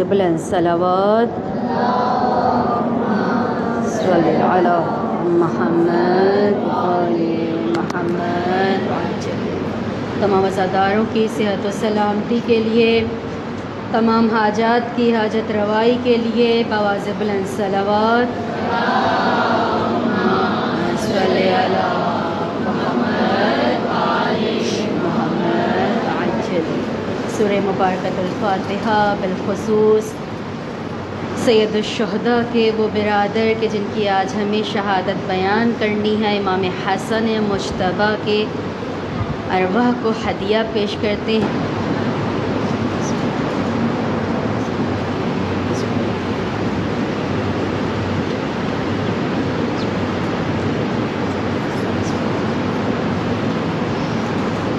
بلند صلوات صلی علی محمد آل محمد. تمام عزاداروں کی صحت و سلامتی کے لیے، تمام حاجات کی حاجت روائی کے لیے بآواز بلند صلوات صلی علی محمد آل محمد عجل. سورہ مبارکۃ الفاتحہ بالخصوص سید الشہداء کے وہ برادر کے جن کی آج ہمیں شہادت بیان کرنی ہے، امام حسن مجتبیٰ کے ارواح کو ہدیہ پیش کرتے ہیں.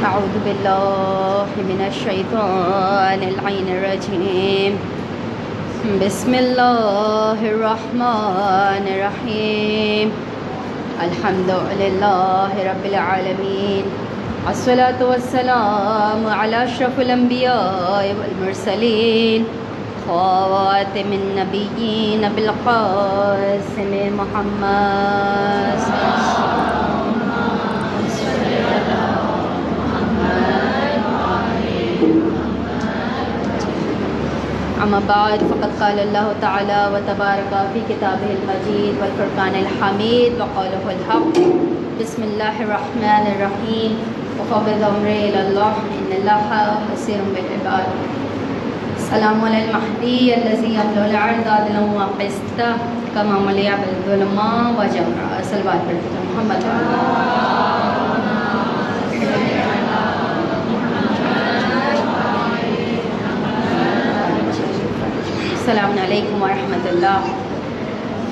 اعوذ باللہ من الشیطان اللعین الرجیم. بسم اللہ الرحمن الرحیم. الحمد للہ رب العالمین، الصلاة والسلام علی اشرف الانبیاء والمرسلین، خاتم النبیین بالقاسم محمد. اما بعد فقد قال اللہ تعالی و تبارک فی کتابہ المجید والفرقان الحمید وقوله الحق. بسم اللہ الرحمن الرحیم. وفوض امری الی اللہ ان اللہ بصیر بالعباد. السلام علی المہدی الذی یملأ الارض عدلا وقسطا کما ملئ بالظلم وجورا. صلوات پڑھتے ہیں محمد. السلام علیکم ورحمۃ اللہ.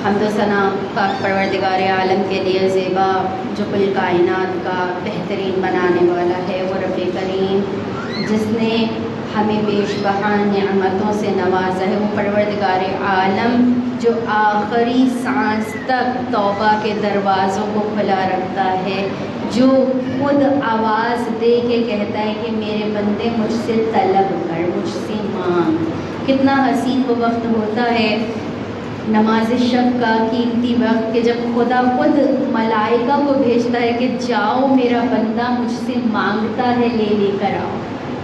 حمد و ثنا پاک پروردگار عالم کے لیے زیبا، جو کل کائنات کا بہترین بنانے والا ہے، وہ رب کریم جس نے ہمیں بیش بہا نعمتوں سے نوازا ہے. وہ پروردگار عالم جو آخری سانس تک توبہ کے دروازوں کو کھلا رکھتا ہے، جو خود آواز دے کے کہتا ہے کہ میرے بندے مجھ سے طلب کر، مجھ سے مانگ. کتنا حسین وہ وقت ہوتا ہے نماز شب کا قیمتی وقت، کہ جب خدا خود ملائکہ کو بھیجتا ہے کہ جاؤ میرا بندہ مجھ سے مانگتا ہے، لے کر آؤ.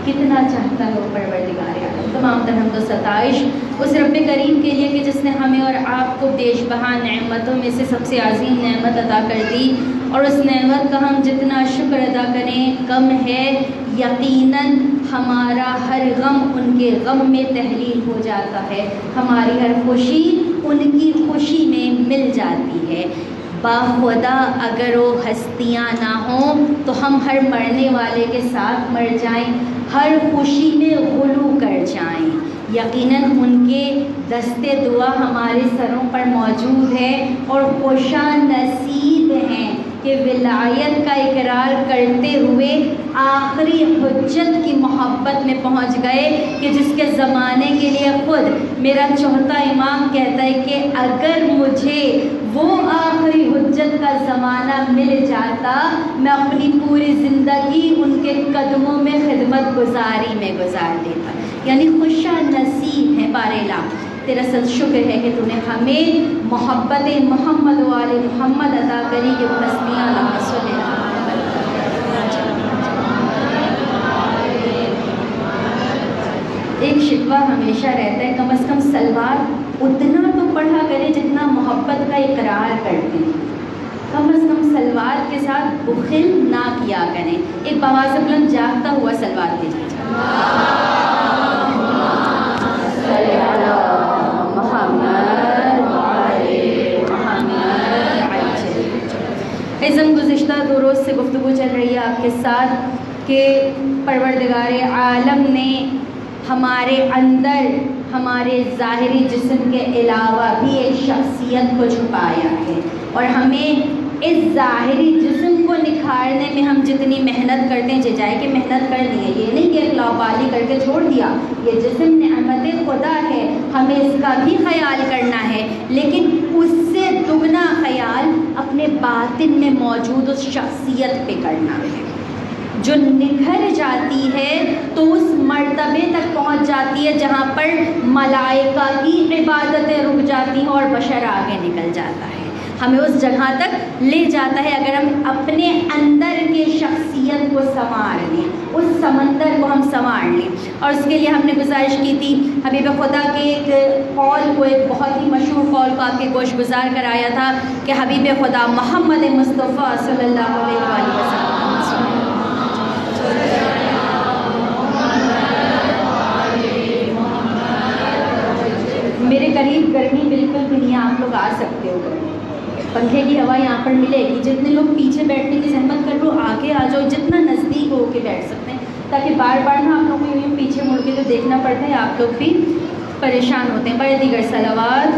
کتنا چاہتا ہے وہ پروردگار عالم. تمام تر حمد و ستائش اس رب کریم کے لیے کہ جس نے ہمیں اور آپ کو بیش بہا نعمتوں میں سے سب سے عظیم نعمت عطا کر دی، اور اس نعمت کا ہم جتنا شکر ادا کریں کم ہے. یقیناً ہمارا ہر غم ان کے غم میں تحلیل ہو جاتا ہے، ہماری ہر خوشی ان کی خوشی میں مل جاتی ہے. باخدا اگر وہ ہستیاں نہ ہوں تو ہم ہر مرنے والے کے ساتھ مر جائیں، ہر خوشی میں غلو کر جائیں. یقیناً ان کے دستے دعا ہمارے سروں پر موجود ہے، اور خوشا نصیب ہیں کہ ولایت کا اقرار کرتے ہوئے آخری حجت کی محبت میں پہنچ گئے، کہ جس کے زمانے کے لیے خود میرا چوتھا امام کہتا ہے کہ اگر مجھے وہ آخری حجت کا زمانہ مل جاتا، میں اپنی پوری زندگی ان کے قدموں میں خدمت گزاری میں گزار دیتا. یعنی خوشا نصیب ہے باریلا، تیرا سب شکر ہے کہ تو نے ہمیں محبت محمد و آل محمد عطا کری کہ وہ ہستیاں لمحہ صلی اللہ. ایک شکوہ ہمیشہ رہتا ہے، کم از کم سلوات اتنا تو پڑھا کریں جتنا محبت کا اقرار کرتے ہیں. کم از کم سلوات کے ساتھ بخل نہ کیا کریں. ایک بآواز بلند جاگتا ہوا سلوات دیجیے. ازن گزشتہ 2 روز سے گفتگو چل رہی ہے آپ کے ساتھ کہ پروردگار عالم نے ہمارے اندر ہمارے ظاہری جسم کے علاوہ بھی ایک شخصیت کو چھپایا ہے، اور ہمیں اس ظاہری جسم کو نکھارنے میں ہم جتنی محنت کرتے ہیں، جائے کہ محنت کر لی ہے، یہ نہیں کہ لاوبالی کر کے چھوڑ دیا. یہ جسم نعمت خدا ہے، ہمیں اس کا بھی خیال کرنا ہے، لیکن اس سے دگنا خیال اپنے باطن میں موجود اس شخصیت پہ کرنا ہے. جو نکھر جاتی ہے تو اس مرتبے تک پہنچ جاتی ہے جہاں پر ملائکہ کی عبادتیں رک جاتی ہیں اور بشر آگے نکل جاتا ہے. ہمیں اس جگہ تک لے جاتا ہے اگر ہم اپنے اندر کے شخصیت کو سنوار لیں, اس سمندر کو ہم سنوار لیں. اور اس کے لیے ہم نے گزارش کی تھی حبیب خدا کے ایک قول کو, ایک بہت ہی مشہور قول کو آپ کے گوش گزار کرایا تھا کہ حبیب خدا محمد مصطفیٰ صلی اللہ علیہ وآلہ وسلم میرے قریب گرمی بالکل بھی نہیں, آپ لوگ آ سکتے ہو, پنکھے کی ہوا یہاں پر ملے گی. جتنے لوگ پیچھے بیٹھنے کی زحمت کر رہے ہو آگے آ جاؤ, جتنا نزدیک ہو کے بیٹھ سکتے ہیں, تاکہ بار بار نا آپ لوگوں کو یوں پیچھے مڑ کے تو دیکھنا پڑتا ہے, آپ لوگ بھی پریشان ہوتے ہیں. بڑے دیگر صلوات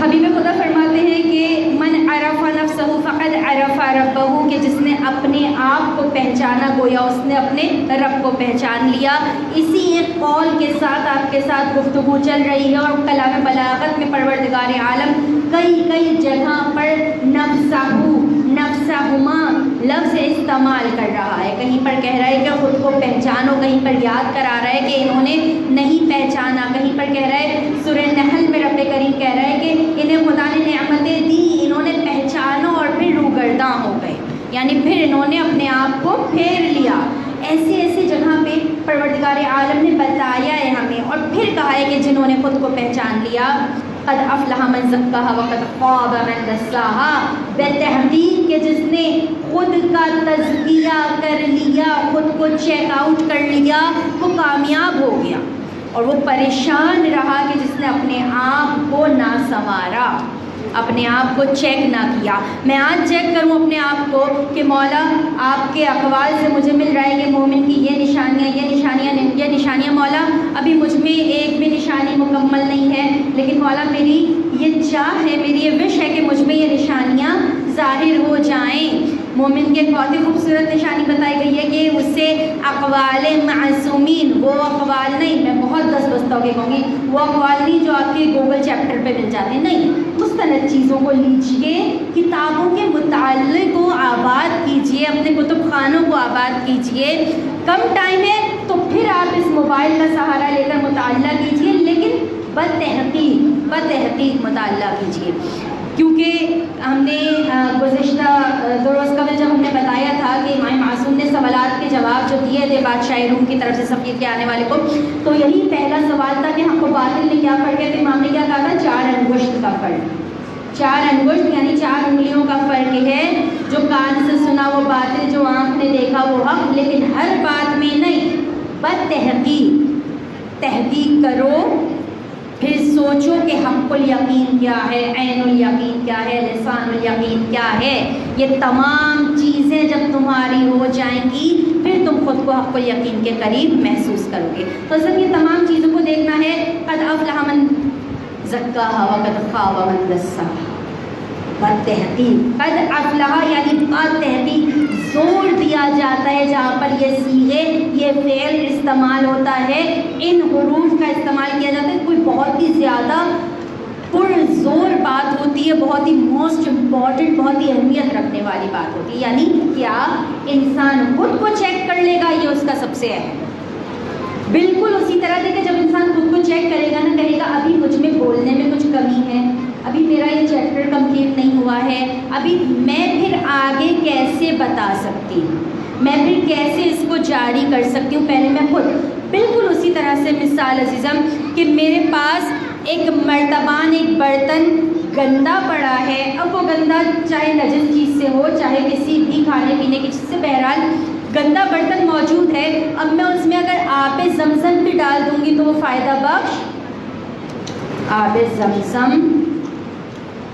حبیب خدا فرماتے ہیں کہ من عرف نفسہ فقد عرف ربہ, کہ جس نے اپنے آپ کو پہچانا گویا اس نے اپنے رب کو پہچان لیا. اسی ایک قول کے ساتھ آپ کے ساتھ گفتگو چل رہی ہے اور کلام بلاغت میں پروردگار عالم کئی جگہ پر نفسہما لفظ استعمال کر رہا ہے. کہیں پر کہہ رہا ہے کہ خود کو پہچانو, کہیں پر یاد کرا رہا ہے کہ انہوں نے نہیں پہچانا, کہیں پر کہہ رہا ہے سورہ نحل میں رب کریم کہہ رہا ہے کہ انہیں خدا نے نعمتیں دی, انہوں نے پہچانو اور پھر روگرداں ہو گئے, یعنی پھر انہوں نے اپنے آپ کو پھیر لیا. ایسی جگہ پہ پروردگار عالم نے بتایا ہے ہمیں اور پھر کہا ہے کہ جنہوں نے خود کو پہچان لیا قد افلح من زکاہا وقد خاب من دساہا, بے تحقیق کہ جس نے خود کا تزکیہ کر لیا, خود کو چیک آؤٹ کر لیا, وہ کامیاب ہو گیا. اور وہ پریشان رہا کہ جس نے اپنے آپ کو نہ سنوارا, اپنے آپ کو چیک نہ کیا. میں آج چیک کروں اپنے آپ کو کہ مولا آپ کے اقوال سے مجھے مل رہا ہے کہ مومن کی یہ نشانیاں مولا ابھی مجھ میں ایک بھی نشانی مکمل نہیں ہے, لیکن مولا میری یہ چاہ ہے, میری یہ وش ہے کہ مجھ میں یہ نشانیاں ظاہر ہو جائیں. مومن کے بہت ہی خوبصورت نشانی بتائی گئی ہے کہ اس سے اقوال معصومین, وہ اقوال نہیں, میں بہت دس بستہ ہو کے کہوں گی, وہ اقوال نہیں جو آپ کے گوگل چیپٹر پہ مل جاتے ہیں, نہیں, مستند چیزوں کو لیجئے, کتابوں کے متعلق کو آباد کیجئے, اپنے کتب خانوں کو آباد کیجئے. کم ٹائم ہے تو پھر آپ اس موبائل کا سہارا لے کر مطالعہ کیجئے, لیکن بتحقیق مطالعہ کیجئے. کیونکہ ہم نے گزشتہ 2 روز قبل جب ہم نے بتایا تھا کہ امام معصوم نے سوالات کے جواب جو دیے تھے بادشاہ روم کی طرف سے سفیر کے آنے والے کو, تو یہی پہلا سوال تھا کہ حق و باطل میں کیا فرق ہے. تو امام نے کیا کہا تھا, 4 انگشت کا فرق, 4 انگشت یعنی 4 انگلیوں کا فرق ہے. جو کان سے سنا وہ باطل, جو آنکھ نے دیکھا وہ حق, لیکن ہر بات میں نہیں, تحقیق کرو, پھر سوچو کہ حق الیقین کیا ہے, عین الیقین کیا ہے, لسان الیقین کیا ہے. یہ تمام چیزیں جب تمہاری ہو جائیں گی پھر تم خود کو حق الیقین کے قریب محسوس کرو گے. تو سب یہ تمام چیزوں کو دیکھنا ہے. قد افلح من زکاہا وقد خاب من دساہا, بتحقیق قد افلح یعنی بتحقیق زور دیا جاتا ہے جہاں پر یہ صیغے, یہ فعل استعمال ہوتا ہے, ان حروف کا استعمال کیا جاتا ہے. کوئی بہت ہی زیادہ پرزور بات ہوتی ہے, بہت ہی موسٹ امپورٹنٹ, بہت ہی اہمیت رکھنے والی بات ہوتی ہے. یعنی کیا انسان خود کو چیک کر لے گا, یہ اس کا سب سے اہم. بالکل اسی طرح سے کہ جب انسان خود کو چیک کرے گا نا, کہے گا ابھی مجھ میں بولنے میں کچھ کمی ہے, ابھی میرا یہ چیپٹر کمپلیٹ نہیں ہوا ہے, ابھی میں پھر آگے کیسے بتا سکتی ہوں, میں پھر کیسے اس کو جاری کر سکتی ہوں, پہلے میں خود. بالکل اسی طرح سے مثال عزیزم کہ میرے پاس ایک مرتبان, ایک برتن گندا پڑا ہے. اب وہ گندا چاہے نجس چیز سے ہو, چاہے کسی بھی کھانے پینے کی چیز سے, بہرحال گندا برتن موجود ہے. اب میں اس میں اگر آب زمزم بھی ڈال دوں گی تو وہ فائدہ بخش. آب زمزم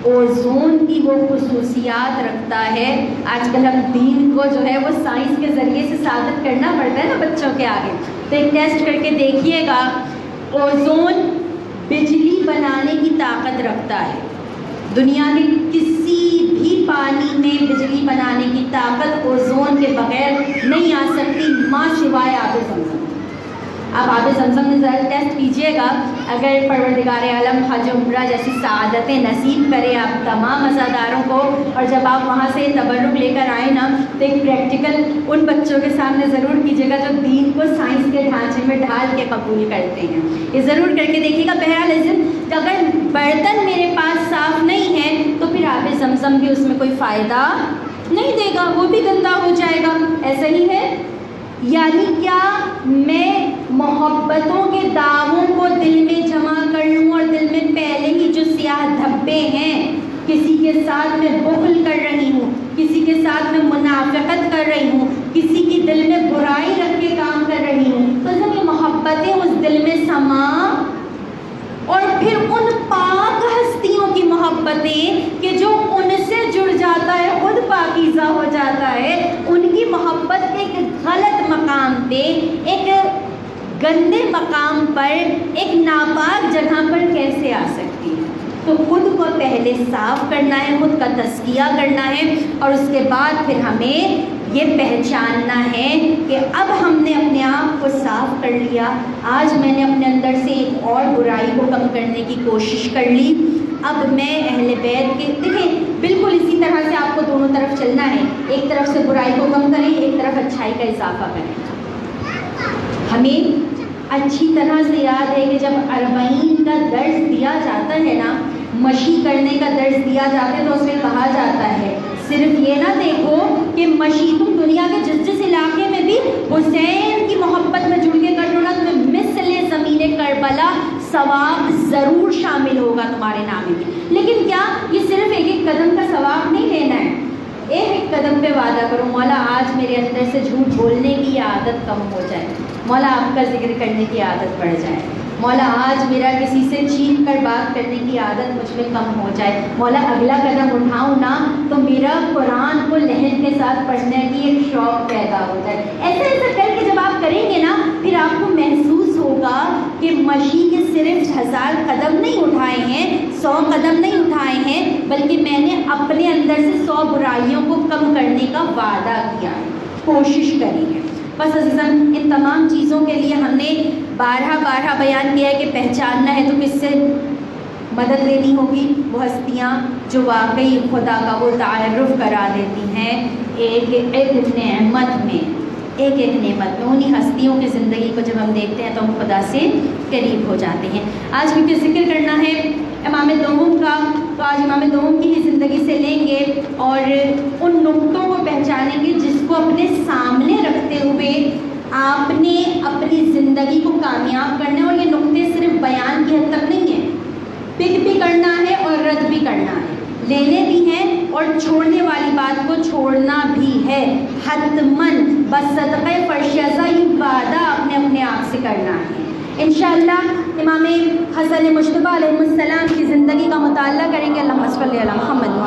اوزون کی وہ خصوصیات رکھتا ہے. آج کل ہم دین کو جو ہے وہ سائنس کے ذریعے سے ثابت کرنا پڑتا ہے نا بچوں کے آگے. تو ایک ٹیسٹ کر کے دیکھیے گا, اوزون بجلی بنانے کی طاقت رکھتا ہے. دنیا کے کسی بھی پانی میں بجلی بنانے کی طاقت اوزون کے بغیر نہیں آ سکتی, ماں سوائے آب زمزم. آپ آب زمزم میں ذرا ٹیسٹ کیجیے گا. اگر پروردگار عالم حج عمرہ جیسی سعادتیں نصیب کرے آپ تمام عزاداروں کو, اور جب آپ وہاں سے تبرک لے کر آئیں نا تو ایک پریکٹیکل ان بچوں کے سامنے ضرور کیجیے گا جو دین کو سائنس کے ڈھانچے میں ڈھال کے قبول کرتے ہیں. یہ ضرور کر کے دیکھیے گا. بہرحال اگر برتن میرے پاس صاف نہیں ہے تو پھر آب زمزم بھی اس میں کوئی فائدہ نہیں دے گا, وہ بھی گندا ہو جائے گا. ایسا ہی ہے. یعنی کیا میں محبتوں کے داغوں کو دل میں جمع کر لوں اور دل میں پہلے ہی جو سیاہ دھبے ہیں, کسی کے ساتھ میں بخل کر رہی ہوں, کسی کے ساتھ میں منافقت کر رہی ہوں, کسی کی دل میں برائی رکھ کے کام کر رہی ہوں, تو جب یہ محبتیں اس دل میں سما اور پھر ان پاک ہستیوں کی محبتیں کہ جو ان سے جڑ جاتا ہے خود پاکیزہ ہو جاتا ہے, ان کی محبت ایک غلط مقام پہ, ایک گندے مقام پر, ایک ناپاک جگہ پر کیسے آ سکتی ہے؟ تو خود کو پہلے صاف کرنا ہے, خود کا تزکیہ کرنا ہے, اور اس کے بعد پھر ہمیں یہ پہچاننا ہے کہ اب ہم نے اپنے آپ کو صاف کر لیا, آج میں نے اپنے اندر سے ایک اور برائی کو کم کرنے کی کوشش کر لی, اب میں اہل بیت کے, دیکھیں بالکل اسی طرح سے آپ کو دونوں طرف چلنا ہے, ایک طرف سے برائی کو کم کریں, ایک طرف اچھائی کا اضافہ کریں. ہمیں اچھی طرح سے یاد ہے کہ جب 40 کا درس دیا جاتا ہے نا, مشی کرنے کا درس دیا جاتا ہے, تو اس میں کہا جاتا ہے صرف یہ نہ دیکھو کہ مشی تم دنیا کے جس علاقے میں بھی حسین کی محبت میں جڑ کے کر لو نا, تمہیں مثل زمین کربلا ثواب ضرور شامل ہوگا تمہارے نام میں. لیکن کیا یہ صرف ایک ایک قدم کا ثواب نہیں لینا ہے, ایک ایک قدم پہ وعدہ کرو, مولا آج میرے اندر سے جھوٹ بولنے کی عادت کم ہو جائے, مولا آپ کا ذکر کرنے کی عادت بڑھ جائے, مولا آج میرا کسی سے چین کر بات کرنے کی عادت مجھ میں کم ہو جائے, مولا اگلا قدم اٹھاؤں نا تو میرا قرآن کو لہن کے ساتھ پڑھنے کی ایک شوق پیدا ہو جائے. ایسا ایسا کر کے جب آپ کریں گے نا, پھر آپ کو محسوس ہوگا کہ مشی کے صرف 1000 قدم نہیں اٹھائے ہیں, 100 قدم نہیں اٹھائے ہیں, بلکہ میں نے اپنے اندر سے 100 برائیوں کو کم کرنے کا وعدہ کیا ہے, کوشش کری ہے. بس عزیزاً ان تمام چیزوں کے لیے ہم نے بارہا بیان کیا ہے کہ پہچاننا ہے تو کس سے مدد لینی ہوگی. وہ ہستیاں جو واقعی خدا کا وہ تعارف کرا دیتی ہیں ایک ایک نعمت میں, ایک ایک نعمت میں. انہی ہستیوں کی زندگی کو جب ہم دیکھتے ہیں تو ہم خدا سے قریب ہو جاتے ہیں. آج کیونکہ ذکر کرنا ہے امام دوم کا, تو آج امام دوم کی ہی زندگی سے لیں گے اور ان نقطوں کو پہچانیں گے جس کو اپنے سامنے رکھتے ہوئے آپ نے اپنی زندگی کو کامیاب کرنا ہے. اور یہ نقطے صرف بیان کی حد تک نہیں ہیں, پک بھی کرنا ہے اور رد بھی کرنا ہے, لینے بھی ہیں اور چھوڑنے والی بات کو چھوڑنا بھی ہے. حتماً بصدقہ فرشیزہ یہ وعدہ اپنے آپ سے کرنا ہے. انشاءاللہ امام حسن مجتبیٰ علیہ السلام کی زندگی کا مطالعہ کریں گے. اللہم صلی علی محمد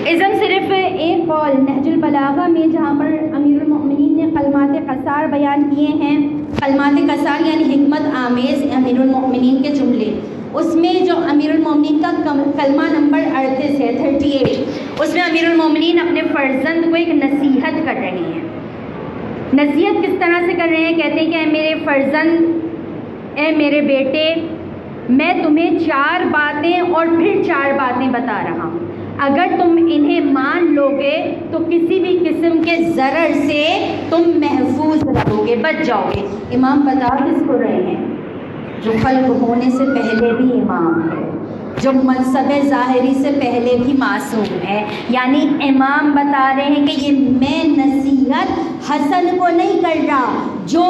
اذن صرف ایک قول نہج البلاغہ میں جہاں پر امیر المؤمنین نے کلمات قصار بیان کیے ہیں, کلمات قصار یعنی حکمت آمیز امیر المؤمنین کے جملے, اس میں جو امیر المؤمنین کا کلمہ نمبر 38 ہے 38, اس میں امیر المؤمنین اپنے فرزند کو ایک نصیحت کر رہے ہیں. نصیحت کس طرح سے کر رہے ہیں؟ کہتے ہیں کہ اے میرے فرزند, اے میرے بیٹے, میں تمہیں 4 باتیں اور پھر 4 باتیں بتا رہا ہوں. اگر تم انہیں مان لو گے تو کسی بھی قسم کے ضرر سے تم محفوظ رہو گے, بچ جاؤ گے. امام بتا کس کو رہے ہیں؟ جو خلق ہونے سے پہلے بھی امام ہے, جو منصب ظاہری سے پہلے بھی معصوم ہے. یعنی امام بتا رہے ہیں کہ یہ میں نصیحت حسن کو نہیں کر رہا, جو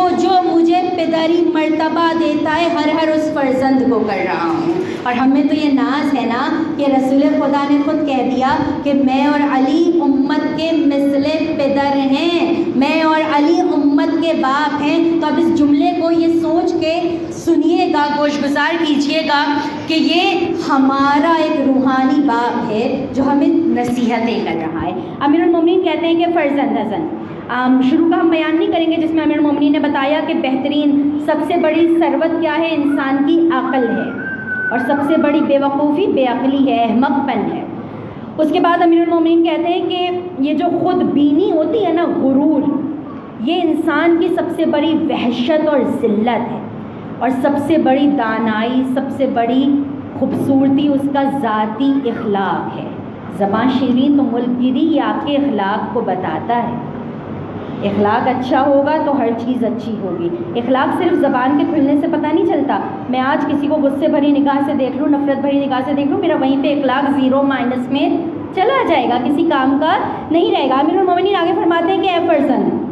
مجھے پدری مرتبہ دیتا ہے ہر اس فرزند کو کر رہا ہوں. اور ہمیں تو یہ ناز ہے نا کہ رسول خدا نے خود کہہ دیا کہ میں اور علی امت کے مثل پدر ہیں, میں اور علی امت کے باپ ہیں. تو اب اس جملے کو یہ سوچ کے سنیے گا, گوش گزار کیجیے گا کہ یہ ہمارا ایک روحانی باپ ہے جو ہمیں نصیحتیں کر رہا ہے. امیر المومنین کہتے ہیں کہ فرزند حسن, شروع کا ہم بیان نہیں کریں گے جس میں امیر المومنین نے بتایا کہ بہترین سب سے بڑی ثروت کیا ہے؟ انسان کی عقل ہے, اور سب سے بڑی بے وقوفی بے عقلی ہے, احمق پن ہے. اس کے بعد امیر المومنین کہتے ہیں کہ یہ جو خود بینی ہوتی ہے نا، غرور، یہ انسان کی سب سے بڑی وحشت اور ذلت ہے، اور سب سے بڑی دانائی، سب سے بڑی خوبصورتی اس کا ذاتی اخلاق ہے۔ زبان شیرین تو ملک گیری، یہ آپ کے اخلاق کو بتاتا ہے۔ اخلاق اچھا ہوگا تو ہر چیز اچھی ہوگی۔ اخلاق صرف زبان کے کھلنے سے پتہ نہیں چلتا۔ میں آج کسی کو غصے بھری نگاہ سے دیکھ لوں، نفرت بھری نگاہ سے دیکھ لوں، میرا وہیں پہ اخلاق 0 مائنس میں چلا جائے گا، کسی کام کا نہیں رہے گا۔ امیر المومنین آگے فرماتے ہیں کہ اے فرزند،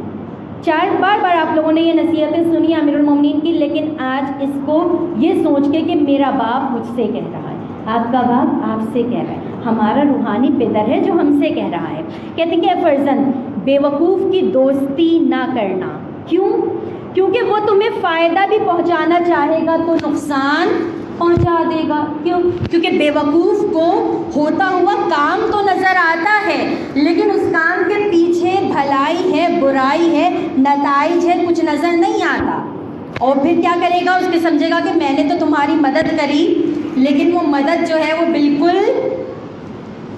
بار آپ لوگوں نے یہ نصیحتیں سنی امیر المومنین کی، لیکن آج اس کو یہ سوچ کے کہ میرا باپ مجھ سے کہہ رہا ہے، آپ کا باپ آپ سے کہہ رہا ہے، ہمارا روحانی پدر ہے جو ہم سے کہہ رہا ہے۔ کہتے ہیں کہ اے فرزند، بے وقوف کی دوستی نہ کرنا۔ کیوں؟ کیونکہ وہ تمہیں فائدہ بھی پہنچانا چاہے گا تو نقصان پہنچا دے گا۔ کیوں؟ کیونکہ بے وقوف کو ہوتا ہوا کام تو نظر آتا ہے، لیکن اس کام کے پیچھے بھلائی ہے، برائی ہے، نتائج ہے، کچھ نظر نہیں آتا۔ اور پھر کیا کرے گا؟ اس کے سمجھے گا کہ میں نے تو تمہاری مدد کری، لیکن وہ مدد جو ہے وہ بالکل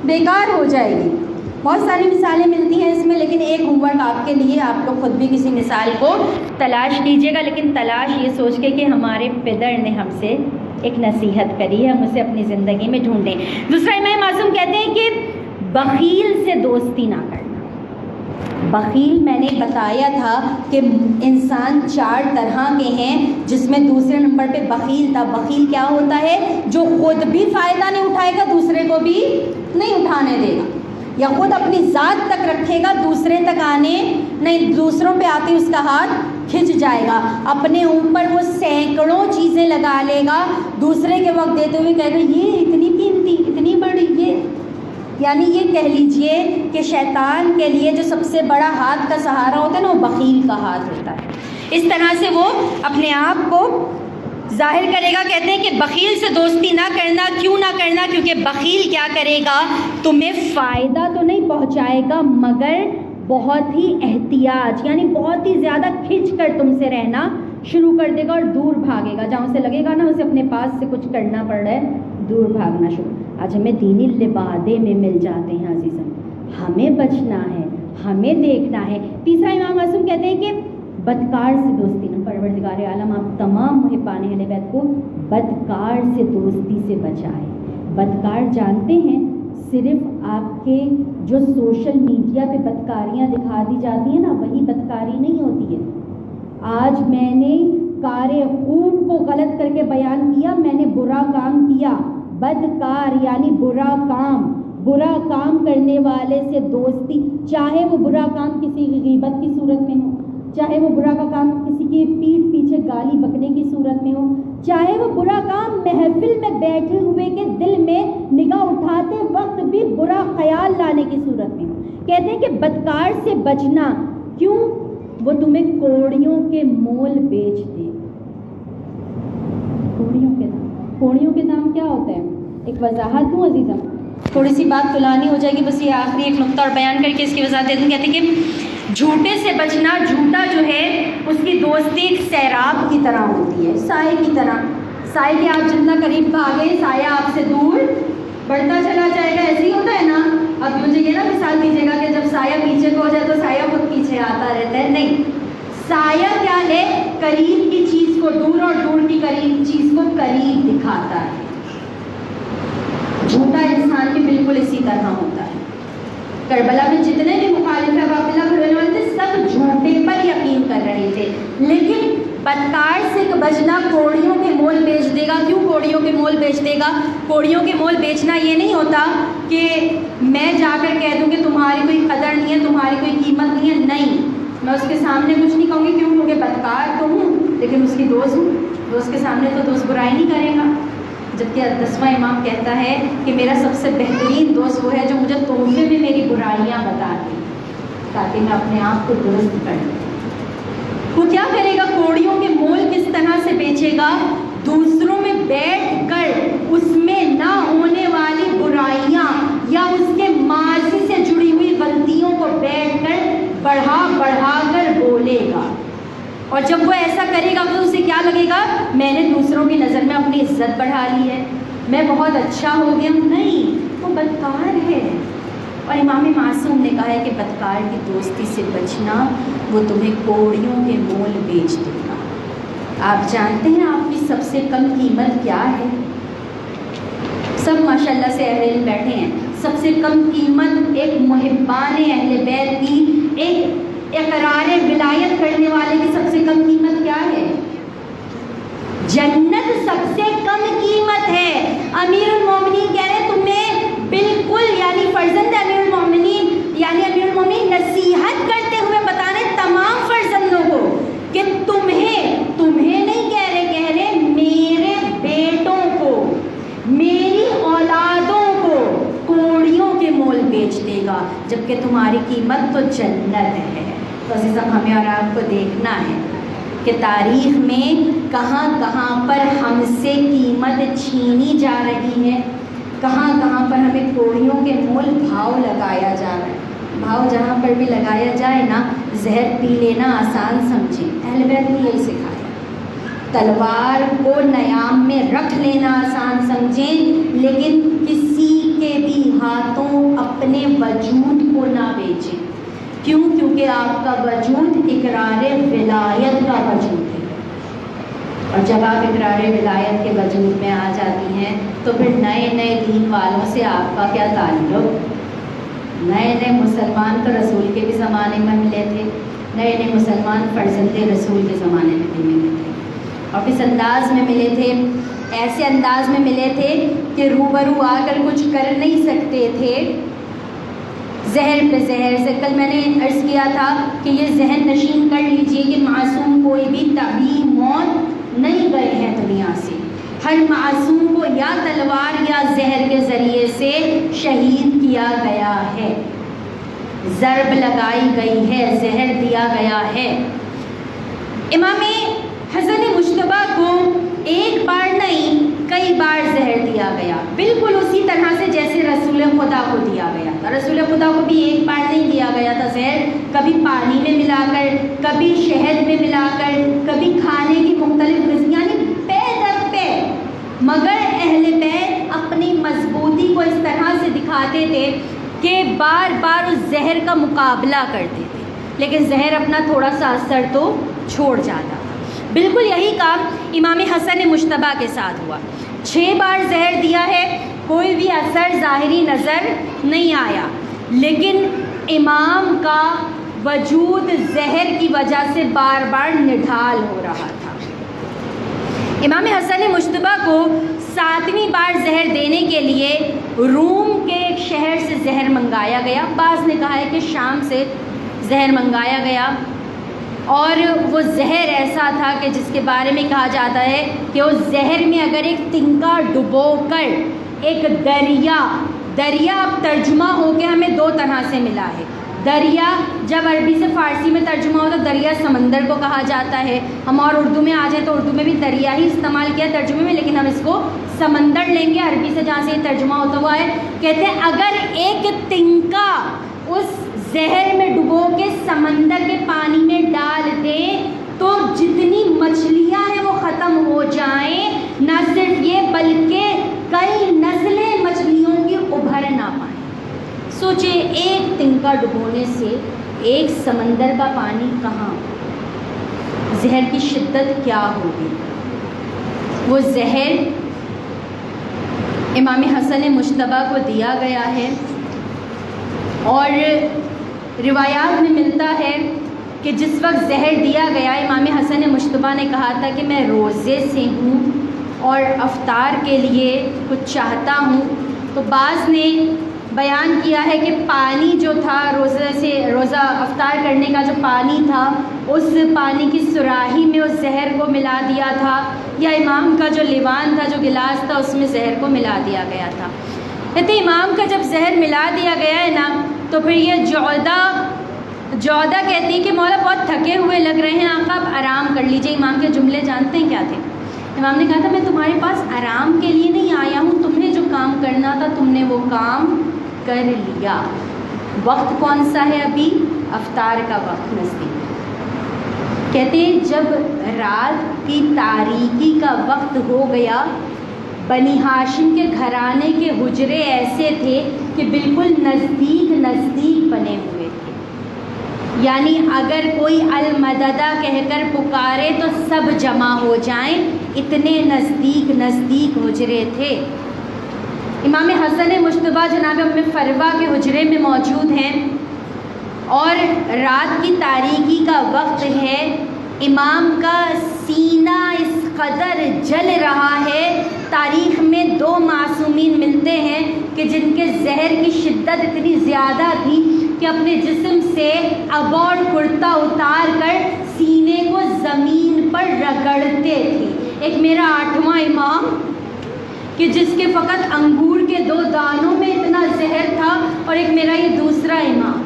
بیکار ہو جائے گی۔ بہت ساری مثالیں ملتی ہیں اس میں، لیکن ایک ہوم ورک آپ کے لیے، آپ لوگ خود بھی کسی مثال کو تلاش کیجیے گا، لیکن تلاش یہ سوچ کے کہ ہمارے پدر نے ہم سے ایک نصیحت کری ہے، ہم اسے اپنی زندگی میں ڈھونڈیں۔ دوسرا، امام معصوم کہتے ہیں کہ بخیل سے دوستی نہ کرنا۔ بخیل میں نے بتایا تھا کہ انسان 4 طرح کے ہیں، جس میں دوسرے نمبر پہ بخیل تھا۔ بخیل کیا ہوتا ہے؟ جو خود بھی فائدہ نہیں اٹھائے گا، دوسرے کو بھی نہیں اٹھانے دے گا، یا خود اپنی ذات تک رکھے گا، دوسرے تک آنے نہیں، دوسروں پہ آتے اس کا ہاتھ کھنچ جائے گا، اپنے اوپر وہ سینکڑوں چیزیں لگا لے گا، دوسرے کے وقت دیتے ہوئے کہے گا یہ اتنی قیمتی، اتنی بڑی، یعنی یہ کہہ لیجئے کہ شیطان کے لیے جو سب سے بڑا ہاتھ کا سہارا ہوتا ہے نا، وہ بخیل کا ہاتھ ہوتا ہے۔ اس طرح سے وہ اپنے آپ کو ظاہر کرے گا۔ کہتے ہیں کہ بخیل سے دوستی نہ کرنا۔ کیوں نہ کرنا؟ کیونکہ بخیل کیا کرے گا؟ تمہیں فائدہ تو نہیں پہنچائے گا، مگر بہت ہی احتیاط، یعنی بہت ہی زیادہ کھنچ کر تم سے رہنا شروع کر دے گا اور دور بھاگے گا۔ جہاں اسے لگے گا نا اسے اپنے پاس سے کچھ کرنا پڑ رہا ہے، دور بھاگنا شروع۔ آج ہمیں دینی لبادے میں مل جاتے ہیں عزیزم، ہمیں بچنا ہے، ہمیں دیکھنا ہے۔ تیسرا، امام معصوم کہتے ہیں کہ بدکار سے دوستی نہ۔ پروردگار عالم آپ تمام محبان اہل بیت کو بدکار سے دوستی سے بچائے۔ بدکار جانتے ہیں، صرف آپ کے جو سوشل میڈیا پہ بدکاریاں دکھا دی جاتی ہیں نا، وہی بدکاری نہیں ہوتی ہے۔ آج میں نے کار خوب کو غلط کر کے بیان کیا، میں نے برا کام کیا۔ بدکار یعنی برا کام کرنے والے سے دوستی، چاہے وہ برا کام کسی کی غیبت کی صورت میں ہو، چاہے وہ برا کا کام کسی کی پیٹھ پیچھے گالی بکنے کی صورت میں ہو، چاہے وہ برا کام محفل میں بیٹھے ہوئے کے دل میں نگاہ اٹھاتے وقت بھی برا خیال لانے کی صورت میں ہو۔ کہتے ہیں کہ بدکار سے بچنا۔ کیوں؟ وہ تمہیں کوڑیوں کے مول بیچ دے۔ کوڑیوں کے دام کیا ہوتا ہے؟ ایک وضاحت دوں عزیزم، تھوڑی سی بات طولانی ہو جائے گی، بس یہ آخری ایک نقطہ اور بیان کر کے اس کی وضاحت دے دوں۔ کہتے ہیں کہ جھوٹے سے بچنا۔ جھوٹا جو ہے اس کی دوستی ایک سیراب کی طرح ہوتی ہے، سائے کی طرح۔ سائے کے آپ جتنا قریب بھاگے، سایہ آپ سے دور بڑھتا چلا جائے گا، ایسے ہی ہوتا ہے نا۔ اب مجھے یہ نا مثال دیجیے گا کہ جب سایہ پیچھے کو ہو جائے تو سایہ خود پیچھے آتا رہتا ہے، نہیں۔ سایہ کیا ہے؟ قریب کی چیز کو دور اور دور کی قریب چیز کو قریب دکھاتا ہے۔ جھوٹا انسان بھی بالکل اسی طرح ہوتا ہے۔ کربلا میں جتنے بھی مخالف عبداللہ گھر والے تھے، سب جھوٹے پر یقین کر رہے تھے، لیکن بدکار سے بچنا کوڑیوں کے مول بیچ دے گا۔ کیوں کوڑیوں کے مول بیچ دے گا؟ کوڑیوں کے مول بیچنا یہ نہیں ہوتا کہ میں جا کر کہہ دوں کہ تمہاری کوئی قدر نہیں ہے، تمہاری کوئی قیمت نہیں ہے، نہیں، میں اس کے سامنے کچھ نہیں کہوں گی۔ کیوں؟ کیونکہ بدکار تو ہوں لیکن اس کی دوست ہوں، دوست کے سامنے تو دوست برائی نہیں کرے گا۔ جبکہ 10واں امام کہتا ہے کہ میرا سب سے بہترین دوست وہ ہے جو مجھے تحفے میں میری برائیاں بتا دے تاکہ میں اپنے آپ کو درست کر لوں۔ وہ کیا کرے گا؟ کوڑیوں کے مول کس طرح سے بیچے گا؟ دوسروں میں بیٹھ کر اس میں نہ ہونے والی برائیاں یا اس کے ماضی سے جڑی ہوئی غلطیوں کو بیٹھ کر بڑھا کر بولے گا۔ اور جب وہ ایسا کرے گا تو اسے کیا لگے گا؟ میں نے دوسروں کی نظر میں اپنی عزت بڑھا لی ہے، میں بہت اچھا ہو گیا ہوں، نہیں، وہ بدکار ہے۔ اور امام معصوم نے کہا ہے کہ بدکار کی دوستی سے بچنا، وہ تمہیں کوڑیوں کے مول بیچ دے گا۔ آپ جانتے ہیں آپ کی سب سے کم قیمت کیا ہے؟ سب ماشاءاللہ سے اہل علم بیٹھے ہیں، سب سے کم قیمت ایک محبان اہل بیت کی، ایک اقرار ولایت کرنے والے کی سب سے کم قیمت کیا ہے؟ جنت سب سے کم قیمت ہے۔ امیر المومنین کہہ رہے تمہیں بالکل، یعنی فرزند امیر المومنین، یعنی امیر المومنین نصیحت کرتے ہوئے بتا رہے تمام فرزندوں کو کہ تمہیں نہیں کہہ رہے میرے بیٹوں کو، میری اولادوں کو کوڑیوں کے مول بیچ دے گا، جبکہ تمہاری قیمت تو جنت ہے۔ تو عزیزاں ہمیں اور آپ کو دیکھنا ہے کہ تاریخ میں کہاں کہاں پر ہم سے قیمت چھینی جا رہی ہے، کہاں کہاں پر ہمیں کوڑیوں کے مول بھاؤ لگایا جا رہا ہے۔ بھاؤ جہاں پر بھی لگایا جائے نا، زہر پی لینا آسان سمجھیں، اہل بیت نے یہی سکھایا۔ تلوار کو نیام میں رکھ لینا آسان سمجھیں، لیکن کسی کے بھی ہاتھوں اپنے وجود کو نہ بیچیں۔ کیوں؟ کیونکہ آپ کا وجود اقرار ولایت کا وجود ہے، اور جب آپ اقرار ولایت کے وجود میں آ جاتی ہیں تو پھر نئے نئے دین والوں سے آپ کا کیا تعلق؟ نئے نئے مسلمان تو رسول کے بھی زمانے میں ملے تھے، نئے نئے مسلمان فرزند رسول کے زمانے میں بھی ملے تھے، اور کس انداز میں ملے تھے؟ ایسے انداز میں ملے تھے کہ روبرو آ کر کچھ کر نہیں سکتے تھے، زہر پہ زہر سے۔ کل میں نے عرض کیا تھا کہ یہ ذہن نشین کر لیجئے کہ معصوم کوئی بھی طبعی موت نہیں گئے ہیں دنیا سے، ہر معصوم کو یا تلوار یا زہر کے ذریعے سے شہید کیا گیا ہے، ضرب لگائی گئی ہے، زہر دیا گیا ہے۔ امام حسن مجتبیٰ کو ایک بار نہیں کئی بار زہر دیا گیا، بالکل اسی طرح سے جیسے رسول خدا کو دیا گیا تھا۔ رسول خدا کو بھی ایک بار نہیں دیا گیا تھا زہر، کبھی پانی میں ملا کر، کبھی شہد میں ملا کر، کبھی کھانے کی مختلف غذا، یعنی پے در پے۔ مگر اہل بیت اپنی مضبوطی کو اس طرح سے دکھاتے تھے کہ بار بار اس زہر کا مقابلہ کرتے تھے، لیکن زہر اپنا تھوڑا سا اثر تو چھوڑ جاتا۔ بالکل یہی کام امام حسن مجتبیٰ کے ساتھ ہوا، 6 بار زہر دیا ہے، کوئی بھی اثر ظاہری نظر نہیں آیا، لیکن امام کا وجود زہر کی وجہ سے بار بار نڈھال ہو رہا تھا۔ امام حسن مجتبیٰ کو 7ویں بار زہر دینے کے لیے روم کے ایک شہر سے زہر منگایا گیا، بعض نے کہا ہے کہ شام سے زہر منگایا گیا، اور وہ زہر ایسا تھا کہ جس کے بارے میں کہا جاتا ہے کہ اس زہر میں اگر ایک تنکا ڈبو کر ایک دریا اب ترجمہ ہو کے ہمیں 2 طرح سے ملا ہے۔ دریا جب عربی سے فارسی میں ترجمہ ہو تو دریا سمندر کو کہا جاتا ہے، ہم اور اردو میں آ جائیں تو اردو میں بھی دریا ہی استعمال کیا ترجمے میں، لیکن ہم اس کو سمندر لیں گے، عربی سے جہاں سے یہ ترجمہ ہوتا ہوا ہے۔ کہتے ہیں اگر ایک تنکا اس زہر میں ڈبو کے سمندر کے پانی میں ڈال دیں تو جتنی مچھلیاں ہیں وہ ختم ہو جائیں، نہ صرف یہ بلکہ کئی نسلیں مچھلیوں کی ابھر نہ پائیں۔ سوچے ایک تنکا ڈبونے سے ایک سمندر کا پانی کہاں، زہر کی شدت کیا ہوگی۔ وہ زہر امام حسن مجتبیٰ کو دیا گیا ہے، اور روایات میں ملتا ہے کہ جس وقت زہر دیا گیا امام حسن مجتبیٰ نے کہا تھا کہ میں روزے سے ہوں اور افطار کے لیے کچھ چاہتا ہوں، تو بعض نے بیان کیا ہے کہ پانی جو تھا روزہ افطار کرنے کا جو پانی تھا اس پانی کی سراہی میں اس زہر کو ملا دیا تھا، یا امام کا جو لیوان تھا، جو گلاس تھا، اس میں زہر کو ملا دیا گیا تھا۔ کہتے امام کا جب زہر ملا دیا گیا ہے نا، تو پھر یہ جودہ کہتی ہے کہ مولا بہت تھکے ہوئے لگ رہے ہیں آقا، آپ آرام کر لیجئے۔ امام کے جملے جانتے ہیں کیا تھے؟ امام نے کہا تھا میں تمہارے پاس آرام کے لیے نہیں آیا ہوں، تمہیں جو کام کرنا تھا تم نے وہ کام کر لیا۔ وقت کون سا ہے ابھی؟ افطار کا وقت نزدیک۔ کہتے ہیں جب رات کی تاریکی کا وقت ہو گیا، بنی ہاشم کے گھرانے کے حجرے ایسے تھے کہ بالکل نزدیک نزدیک بنے ہوئے تھے، یعنی اگر کوئی المددہ کہہ کر پکارے تو سب جمع ہو جائیں، اتنے نزدیک نزدیک حجرے تھے۔ امام حسن مجتبیٰ جناب ام فروہ کے حجرے میں موجود ہیں اور رات کی تاریکی کا وقت ہے، امام کا سینہ اس قدر جل رہا ہے۔ تاریخ میں 2 معصومین ملتے ہیں کہ جن کے زہر کی شدت اتنی زیادہ تھی کہ اپنے جسم سے اباؤ کرتا اتار کر سینے کو زمین پر رگڑتے تھے۔ ایک میرا 8واں امام کہ جس کے فقط انگور کے 2 دانوں میں اتنا زہر تھا، اور ایک میرا یہ دوسرا امام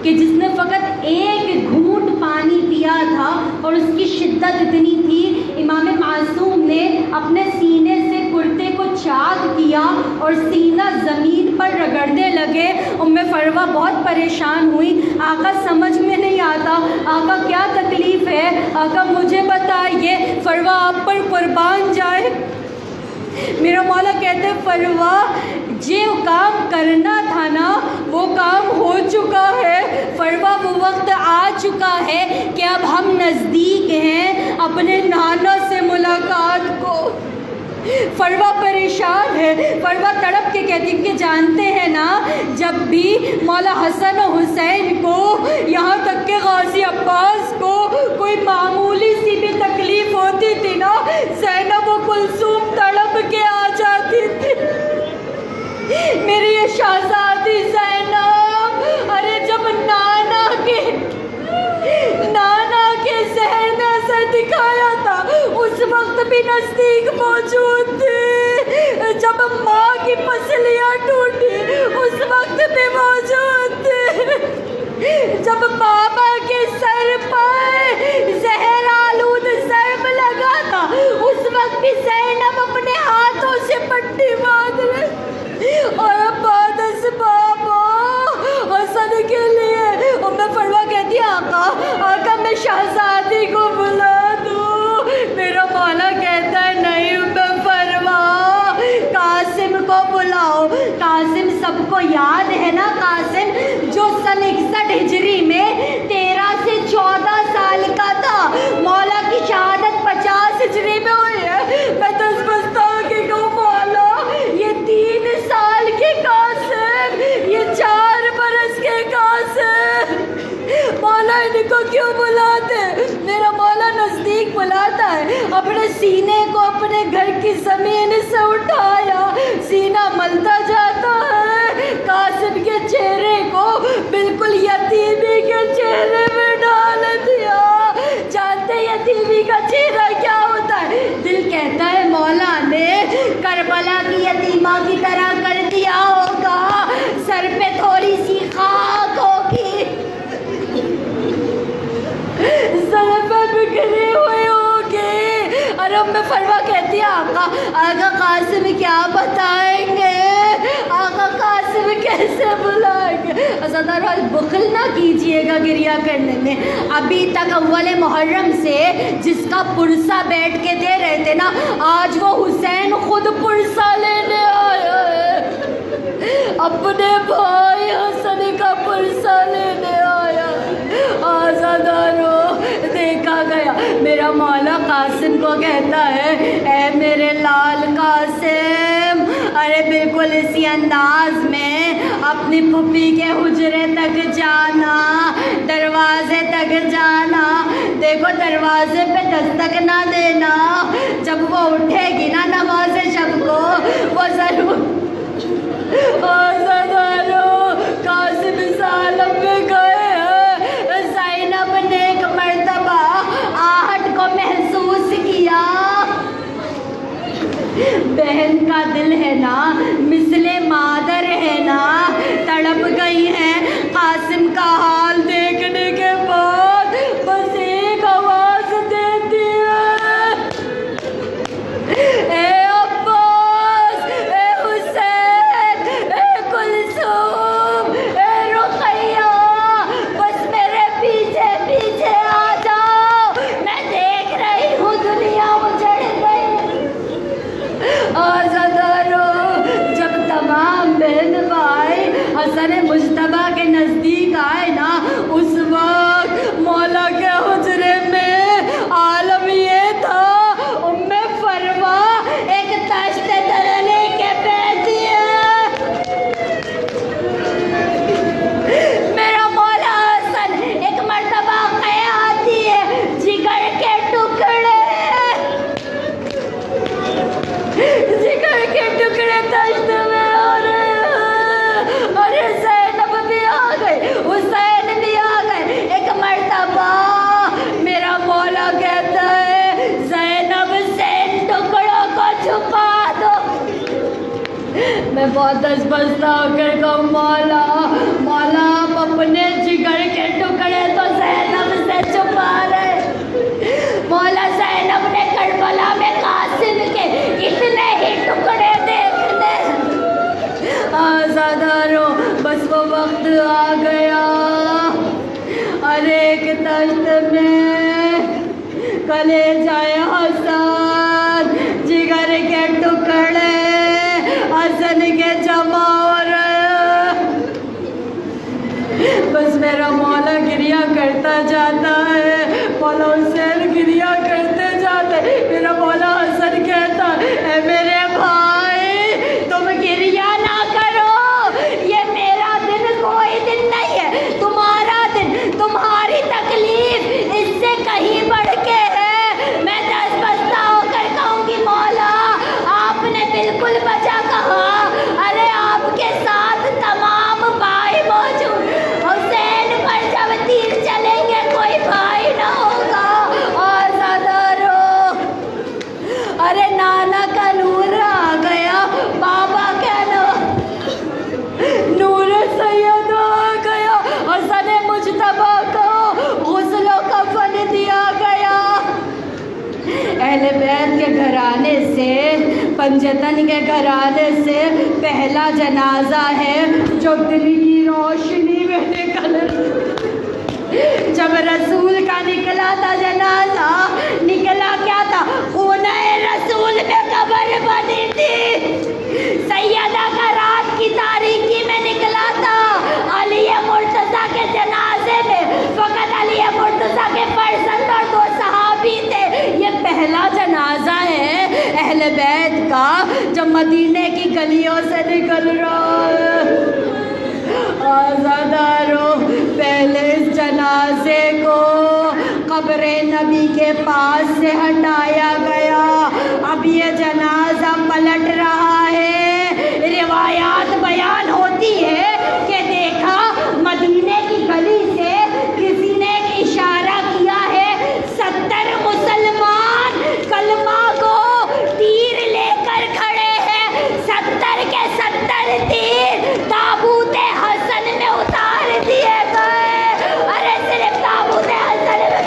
کہ جس نے فقط ایک گھونٹ پانی پیا تھا اور اس کی شدت اتنی تھی، امام معصوم نے اپنے سینے سے کرتے کو چاک کیا اور سینہ زمین پر رگڑنے لگے۔ ام فروہ بہت پریشان ہوئی، آقا سمجھ میں نہیں آتا، آقا کیا تکلیف ہے، آقا مجھے بتائیے، فروہ آپ پر قربان جائے۔ میرا مولا کہتے فروہ جو کام کرنا تھا نا وہ کام ہو چکا ہے، فروہ وہ وقت آ چکا ہے کہ اب ہم نزدیک ہیں اپنے نانا سے ملاقات کو۔ فروہ پریشان ہے، فروہ تڑپ کے کہتی کہ جانتے ہیں نا، جب بھی مولا حسن و حسین کو یہاں تک کہ غازی عباس کو کوئی معمولی سی بھی تکلیف ہوتی تھی نا، زینب و کلثوم تڑپ کے آ جاتی تھی۔ میری یہ شہزادی زینب، ارے جب نانا کے زہر نے اثر دکھایا تھا اس وقت بھی نزدیک موجود تھی، جب ماں کی پسلیاں ٹوٹی اس وقت بھی موجود تھی، جب بابا کے سر پر زہر آلود ضرب لگا تھا اس وقت بھی زینب اپنے ہاتھوں سے پٹی باندھ رہی، اور اب بعد اسباب حسن کے لیے ام فروہ کہتی ہے آقا میں شہزادی کو بلا دوں۔ میرا مولا کہتا ہے نہیں ام فروہ، قاسم کو بلاؤ۔ قاسم سب کو یاد ہے نا، قاسم جو سن 61 ہجری میں 13 سے 14 سال کا تھا، مولا کی شہادت 50 ہجری میں ہوئی ہے۔ میں دس بستا کہ کہوں مولا یہ 3 سال کے قاسم، یہ 4 برس کے قاسم، مولا ان کو کیوں بلاتے؟ میرا مولا نزدیک بلاتا ہے، اپنے سینے کو اپنے گھر کی زمین سے اٹھایا، سینہ ملتا جاتا ہے، قاسم کے چہرے کو بالکل یتیمی کے چہرے میں ڈال دیا۔ جانتے یتیمی کا چہرہ کیا ہوتا ہے؟ دل کہتا ہے مولا نے کربلا کی یتیمہ کی طرح کر دیا ہوگا، سر پہ تھوڑی سی خاک ہوگی، سر پہ بکھری ہوئی ہوگی۔ اور ام فروہ کہتی ہے آقا قاسم کیا بتائیں گے، آقا قاسم کیسے بلائیں گے؟ عزیزان بخل نہ کیجئے گا گریہ کرنے میں، ابھی تک اول محرم سے جس کا پرسہ بیٹھ کے دے رہے تھے نا، آج وہ حسین خود پرسہ لینے آیا ہے، اپنے بھائی حسن کا پرسہ لینے آیا ہے۔ آزادارو دیکھا گیا، میرا مولا قاسم کو کہتا ہے اے میرے لال قاسم، ارے بالکل اسی انداز میں اپنی پھپھی کے حجرے تک جانا، دروازے تک جانا، دیکھو دروازے پہ دستک نہ دینا، جب وہ اٹھے گی نا نماز شب کو وہ ضرور۔ آزادارو قاسم اس عالم میں گئے ہیں، زینب نے ایک مرتبہ آہٹ کو محسوس کیا، بہن کا دل ہے نا مثل مادر ہے نا، تڑپ گئی ہیں۔ قاسم کا حال دیکھنے کے بعد بس ایک آواز دیتی ہے، اے عباس، اے حسین، میں بہت دستبستہ ہو کر کہوں مولا مولا آپ اپنے جگر کے ٹکڑے تو زینب سے چھپا رہے، مولا زینب نے کربلا میں قاسم کے اتنے ہی ٹکڑے دیکھنے، آزادارو بس وہ وقت آ گیا، ہر ایک تشت میں کلیجہ حسن جگر کے ٹکڑے حسن کے جمع ہو رہے، بس میرا مولا گریہ کرتا جاتا ہے، مولا حسین گریہ کرتے جاتے، میرا مولا حسن کہتا اے میرے بھائی تم گریہ نہ کرو، یہ میرا دن کوئی دن نہیں ہے، تمہارا دن تمہاری تکلیف اس سے کہیں بڑھ کے ہے، میں دست بستہ ہو کر کہوں گی مولا آپ نے بالکل بچا کہا، ارے آپ کے ساتھ تمام بھائی موجود، حسین پر جب تیر چلیں گے کوئی بھائی نہ ہوگا، آزادارو ارے نانا کا نور آ گیا، بابا کا نور سید آ گیا، حسن مجتبیٰ کو غسل و کفن دیا گیا، اہل بیت کے گھرانے سے پنجتن کے گھرانے سے پہلا جنازہ ہے جو دل کی روشنی میں نکل، جب رسول کا نکلا تھا جنازہ، نکلا کیا تھا، خون رسول میں قبر بنی تھی، سیدہ کا رات کی تاریکی میں نکلا تھا، علی مرتضیٰ کے جنازے میں فقط علی مرتضیٰ کے فرزند اور 2 صحابی تھے، یہ پہلا جنازہ ہے اہل بیت کا جو مدینے کی گلیوں سے نکل رہا ہے، آزادارو پہلے اس جنازے کو قبر نبی کے پاس سے ہٹایا گیا، اب یہ جنازہ پلٹ رہا ہے، روایات بیان ہوتی ہے کہ دیکھا مدینے کی گلی سے کسی نے ایک اشارہ کیا ہے، 70 مسلمان کلمہ کو تیر لے کر کھڑے ہیں، 70 کے 70 تیر تابوت حسن میں اتار دیے گئے، ارے صرف تابوت حسن میں،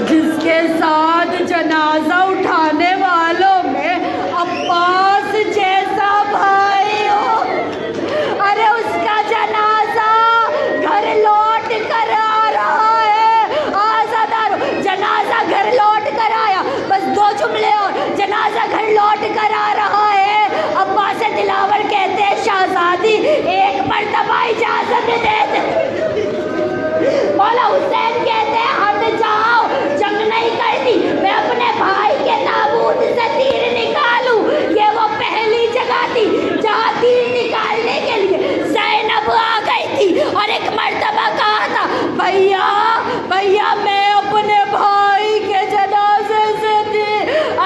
جس کے ساتھ جنازہ اٹھانے والوں میں عباس جیسا بھائی ہو، ارے اس کا جنازہ گھر لوٹ کر آ رہا ہے، آزادارو جنازہ گھر لوٹ کر آیا، بس 2 جملے اور، جنازہ گھر لوٹ کر آ رہا ہے، عباس دلاور کہتے ہیں شہزادی ایک مرتبہ اجازت دے دے، مولا حسین کہتے ہیں ہٹ جاؤ، جنگ نہیں کرنی، میں اپنے بھائی کے تابوت سے تیر نکالوں، یہ وہ پہلی جگہ تھی جہاں تیر نکالنے کے لیے زینب آ گئی تھی، اور ایک مرتبہ کہا تھا بھیا بھیا میں اپنے بھائی کے جنازے سے تھی،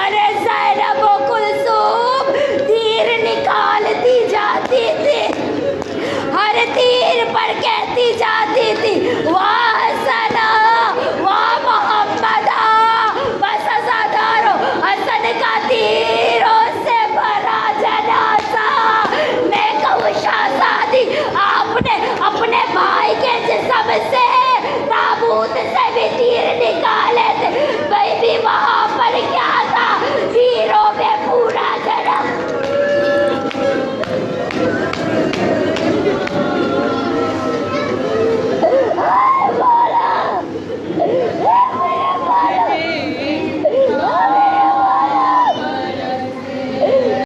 ارے زینب و کلثوم تیر نکالتی جاتی تھی، ہر تیر پر کہتی جاتی تھی واہ حسنا واہ محمدا، بس آزادارو حسن کا تیروں سے بھرا جنازہ، میں کہوں شہزادی آپ نے اپنے بھائی کے جسم سے تابوت